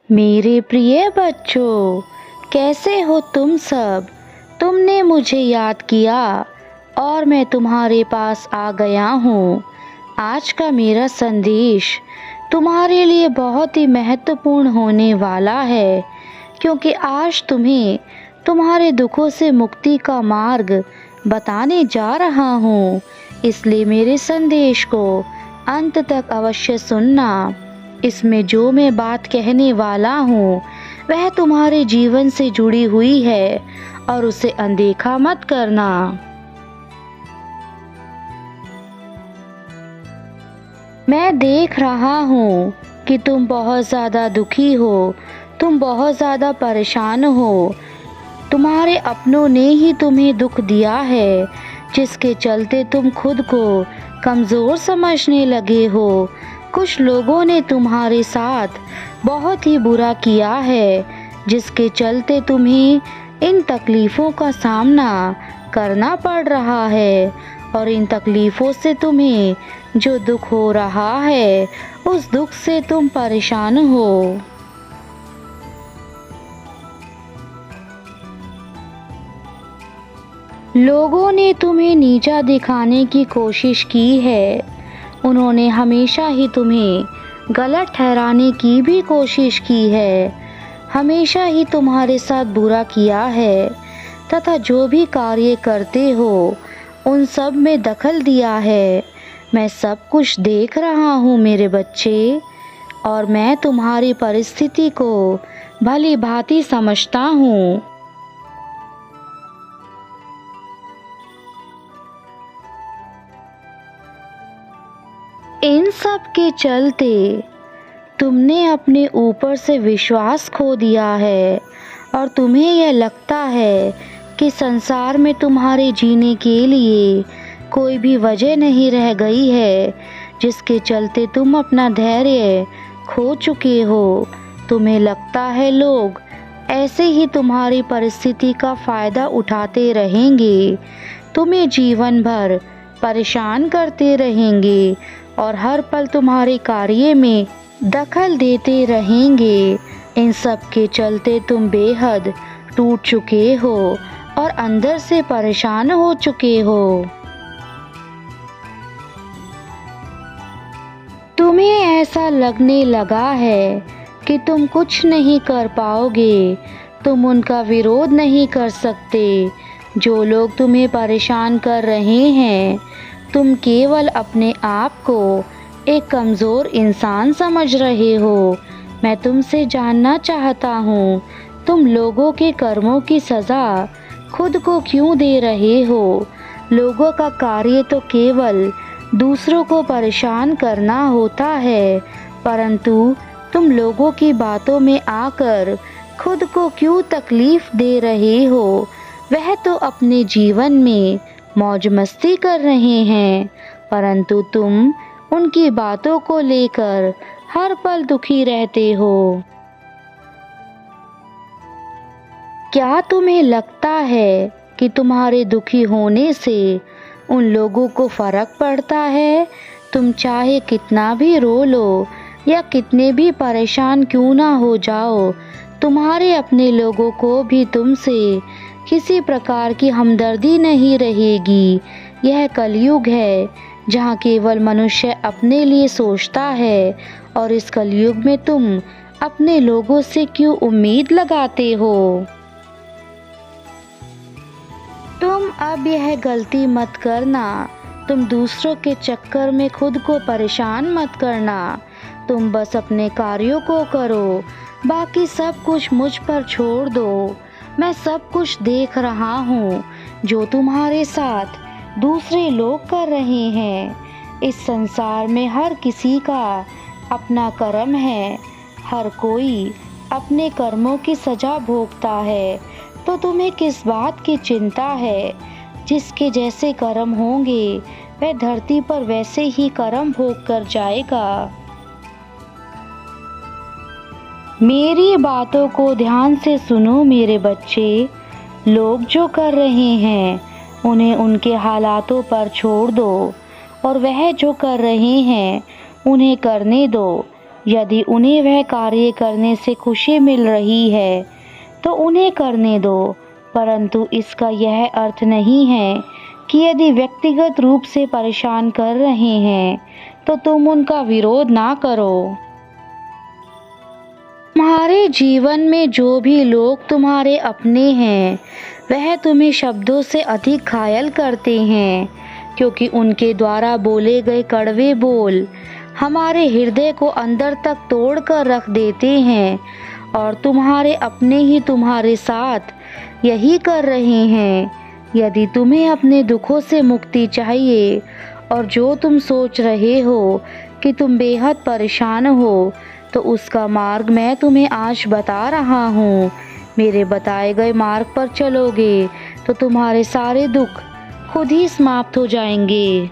मेरे प्रिय बच्चों, कैसे हो तुम सब। तुमने मुझे याद किया और मैं तुम्हारे पास आ गया हूँ। आज का मेरा संदेश तुम्हारे लिए बहुत ही महत्वपूर्ण होने वाला है, क्योंकि आज तुम्हें तुम्हारे दुखों से मुक्ति का मार्ग बताने जा रहा हूँ। इसलिए मेरे संदेश को अंत तक अवश्य सुनना। इसमें जो मैं बात कहने वाला हूँ वह तुम्हारे जीवन से जुड़ी हुई है और उसे अनदेखा मत करना। मैं देख रहा हूँ कि तुम बहुत ज़्यादा दुखी हो, तुम बहुत ज़्यादा परेशान हो। तुम्हारे अपनों ने ही तुम्हें दुख दिया है, जिसके चलते तुम खुद को कमज़ोर समझने लगे हो। कुछ लोगों ने तुम्हारे साथ बहुत ही बुरा किया है, जिसके चलते तुम्हें इन तकलीफ़ों का सामना करना पड़ रहा है। और इन तकलीफ़ों से तुम्हें जो दुख हो रहा है, उस दुख से तुम परेशान हो। लोगों ने तुम्हें नीचा दिखाने की कोशिश की है। उन्होंने हमेशा ही तुम्हें गलत ठहराने की भी कोशिश की है, हमेशा ही तुम्हारे साथ बुरा किया है तथा जो भी कार्य करते हो उन सब में दखल दिया है। मैं सब कुछ देख रहा हूँ मेरे बच्चे, और मैं तुम्हारी परिस्थिति को भली भांति समझता हूँ। इन सब के चलते तुमने अपने ऊपर से विश्वास खो दिया है और तुम्हें यह लगता है कि संसार में तुम्हारे जीने के लिए कोई भी वजह नहीं रह गई है, जिसके चलते तुम अपना धैर्य खो चुके हो। तुम्हें लगता है लोग ऐसे ही तुम्हारी परिस्थिति का फ़ायदा उठाते रहेंगे, तुम्हें जीवन भर परेशान करते रहेंगे और हर पल तुम्हारे कार्य में दखल देते रहेंगे। इन सब के चलते तुम बेहद टूट चुके हो और अंदर से परेशान हो चुके हो। तुम्हें ऐसा लगने लगा है कि तुम कुछ नहीं कर पाओगे, तुम उनका विरोध नहीं कर सकते जो लोग तुम्हें परेशान कर रहे हैं। तुम केवल अपने आप को एक कमज़ोर इंसान समझ रहे हो। मैं तुमसे जानना चाहता हूँ, तुम लोगों के कर्मों की सज़ा खुद को क्यों दे रहे हो। लोगों का कार्य तो केवल दूसरों को परेशान करना होता है, परंतु तुम लोगों की बातों में आकर खुद को क्यों तकलीफ़ दे रहे हो। वह तो अपने जीवन में मौज मस्ती कर रहे हैं, परंतु तुम उनकी बातों को लेकर हर पल दुखी रहते हो। क्या तुम्हें लगता है कि तुम्हारे दुखी होने से उन लोगों को फ़र्क पड़ता है। तुम चाहे कितना भी रो लो या कितने भी परेशान क्यों ना हो जाओ, तुम्हारे अपने लोगों को भी तुमसे किसी प्रकार की हमदर्दी नहीं रहेगी। यह कलयुग है जहाँ केवल मनुष्य अपने लिए सोचता है, और इस कलयुग में तुम अपने लोगों से क्यों उम्मीद लगाते हो। तुम अब यह गलती मत करना, तुम दूसरों के चक्कर में खुद को परेशान मत करना। तुम बस अपने कार्यों को करो, बाकी सब कुछ मुझ पर छोड़ दो। मैं सब कुछ देख रहा हूँ जो तुम्हारे साथ दूसरे लोग कर रहे हैं। इस संसार में हर किसी का अपना कर्म है, हर कोई अपने कर्मों की सज़ा भोगता है। तो तुम्हें किस बात की चिंता है। जिसके जैसे कर्म होंगे वह धरती पर वैसे ही कर्म भोग कर जाएगा। मेरी बातों को ध्यान से सुनो मेरे बच्चे। लोग जो कर रहे हैं उन्हें उनके हालातों पर छोड़ दो, और वह जो कर रहे हैं उन्हें करने दो। यदि उन्हें वह कार्य करने से खुशी मिल रही है तो उन्हें करने दो, परंतु इसका यह अर्थ नहीं है कि यदि व्यक्तिगत रूप से परेशान कर रहे हैं तो तुम उनका विरोध ना करो। तुम्हारे जीवन में जो भी लोग तुम्हारे अपने हैं वह तुम्हें शब्दों से अधिक घायल करते हैं, क्योंकि उनके द्वारा बोले गए कड़वे बोल हमारे हृदय को अंदर तक तोड़ कर रख देते हैं। और तुम्हारे अपने ही तुम्हारे साथ यही कर रहे हैं। यदि तुम्हें अपने दुखों से मुक्ति चाहिए और जो तुम सोच रहे हो कि तुम बेहद परेशान हो, तो उसका मार्ग मैं तुम्हें आज बता रहा हूँ। मेरे बताए गए मार्ग पर चलोगे तो तुम्हारे सारे दुख खुद ही समाप्त हो जाएंगे।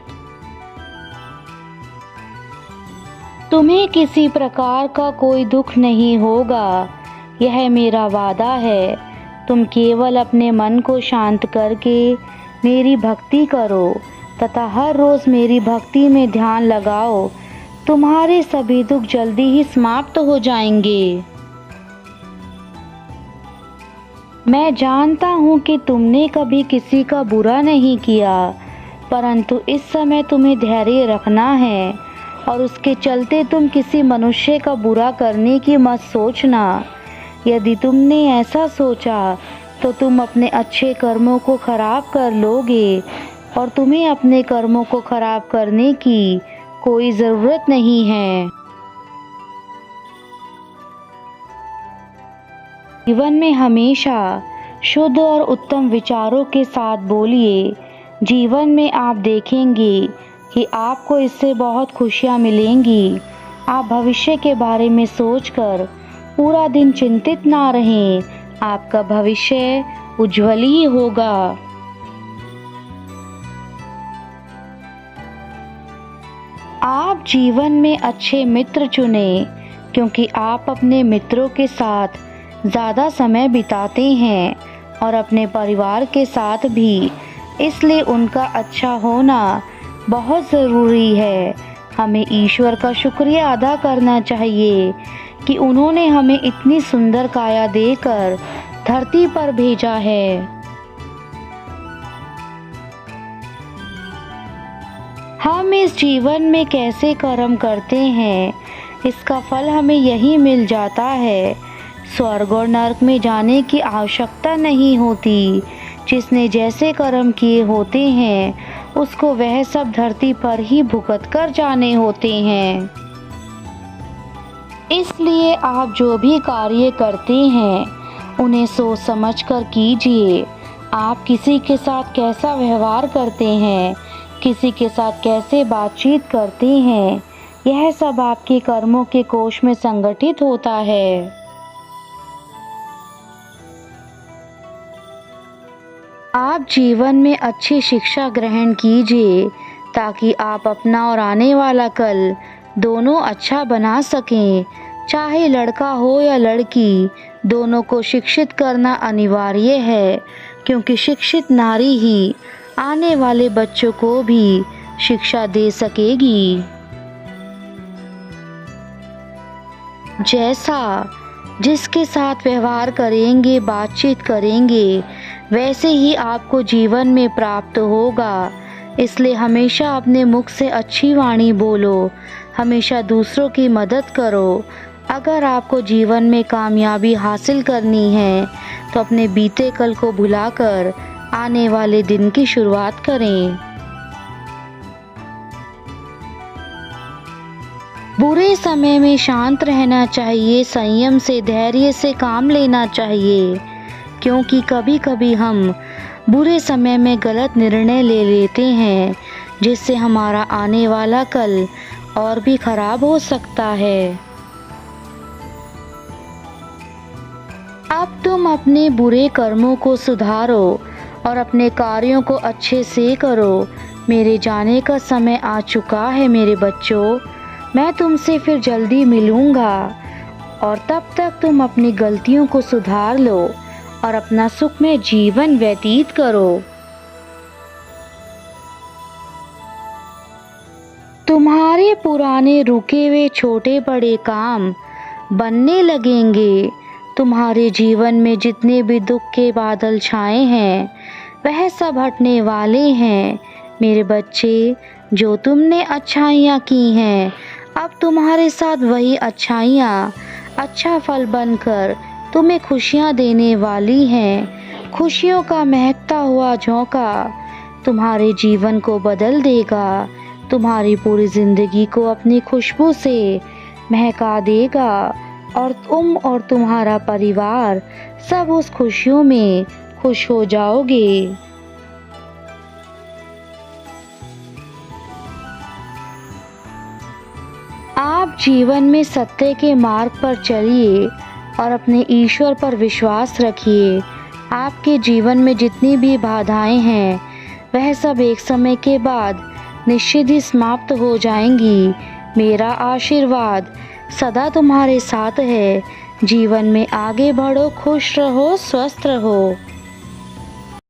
तुम्हें किसी प्रकार का कोई दुख नहीं होगा, यह मेरा वादा है। तुम केवल अपने मन को शांत करके मेरी भक्ति करो तथा हर रोज़ मेरी भक्ति में ध्यान लगाओ। तुम्हारे सभी दुख जल्दी ही समाप्त हो जाएंगे। मैं जानता हूँ कि तुमने कभी किसी का बुरा नहीं किया, परंतु इस समय तुम्हें धैर्य रखना है और उसके चलते तुम किसी मनुष्य का बुरा करने की मत सोचना। यदि तुमने ऐसा सोचा तो तुम अपने अच्छे कर्मों को खराब कर लोगे और तुम्हें अपने कर्मों को खराब करने की कोई ज़रूरत नहीं है। जीवन में हमेशा शुद्ध और उत्तम विचारों के साथ बोलिए। जीवन में आप देखेंगे कि आपको इससे बहुत खुशियाँ मिलेंगी। आप भविष्य के बारे में सोचकर पूरा दिन चिंतित ना रहें। आपका भविष्य उज्ज्वल ही होगा। आप जीवन में अच्छे मित्र चुनें, क्योंकि आप अपने मित्रों के साथ ज़्यादा समय बिताते हैं और अपने परिवार के साथ भी, इसलिए उनका अच्छा होना बहुत ज़रूरी है। हमें ईश्वर का शुक्रिया अदा करना चाहिए कि उन्होंने हमें इतनी सुंदर काया देकर धरती पर भेजा है। हम इस जीवन में कैसे कर्म करते हैं, इसका फल हमें यही मिल जाता है। स्वर्ग और नरक में जाने की आवश्यकता नहीं होती। जिसने जैसे कर्म किए होते हैं उसको वह सब धरती पर ही भुगत कर जाने होते हैं। इसलिए आप जो भी कार्य करते हैं उन्हें सोच समझ कर कीजिए। आप किसी के साथ कैसा व्यवहार करते हैं, किसी के साथ कैसे बातचीत करते हैं, यह सब आपके कर्मों के कोश में संगठित होता है। आप जीवन में अच्छी शिक्षा ग्रहण कीजिए ताकि आप अपना और आने वाला कल दोनों अच्छा बना सकें। चाहे लड़का हो या लड़की, दोनों को शिक्षित करना अनिवार्य है, क्योंकि शिक्षित नारी ही आने वाले बच्चों को भी शिक्षा दे सकेगी। जैसा जिसके साथ व्यवहार करेंगे, बातचीत करेंगे, वैसे ही आपको जीवन में प्राप्त होगा। इसलिए हमेशा अपने मुख से अच्छी वाणी बोलो, हमेशा दूसरों की मदद करो। अगर आपको जीवन में कामयाबी हासिल करनी है तो अपने बीते कल को भुलाकर आने वाले दिन की शुरुआत करें। बुरे समय में शांत रहना चाहिए, संयम से, धैर्य से काम लेना चाहिए, क्योंकि कभी कभी हम बुरे समय में गलत निर्णय ले लेते हैं, जिससे हमारा आने वाला कल और भी खराब हो सकता है। अब तुम अपने बुरे कर्मों को सुधारो और अपने कार्यों को अच्छे से करो। मेरे जाने का समय आ चुका है मेरे बच्चों। मैं तुमसे फिर जल्दी मिलूँगा और तब तक तुम अपनी गलतियों को सुधार लो और अपना सुखमय जीवन व्यतीत करो। तुम्हारे पुराने रुके हुए छोटे बड़े काम बनने लगेंगे। तुम्हारे जीवन में जितने भी दुख के बादल छाए हैं वह सब हटने वाले हैं। मेरे बच्चे, जो तुमने अच्छाइयाँ की हैं अब तुम्हारे साथ वही अच्छाइयाँ अच्छा फल बनकर तुम्हें खुशियाँ देने वाली हैं। खुशियों का महकता हुआ झोंका तुम्हारे जीवन को बदल देगा, तुम्हारी पूरी ज़िंदगी को अपनी खुशबू से महका देगा और तुम और तुम्हारा परिवार सब उस खुशियों में खुश हो जाओगे। आप जीवन में सत्य के मार्ग पर चलिए और अपने ईश्वर पर विश्वास रखिए। आपके जीवन में जितनी भी बाधाएं हैं वह सब एक समय के बाद निश्चित ही समाप्त हो जाएंगी। मेरा आशीर्वाद सदा तुम्हारे साथ है। जीवन में आगे बढ़ो, खुश रहो, स्वस्थ रहो।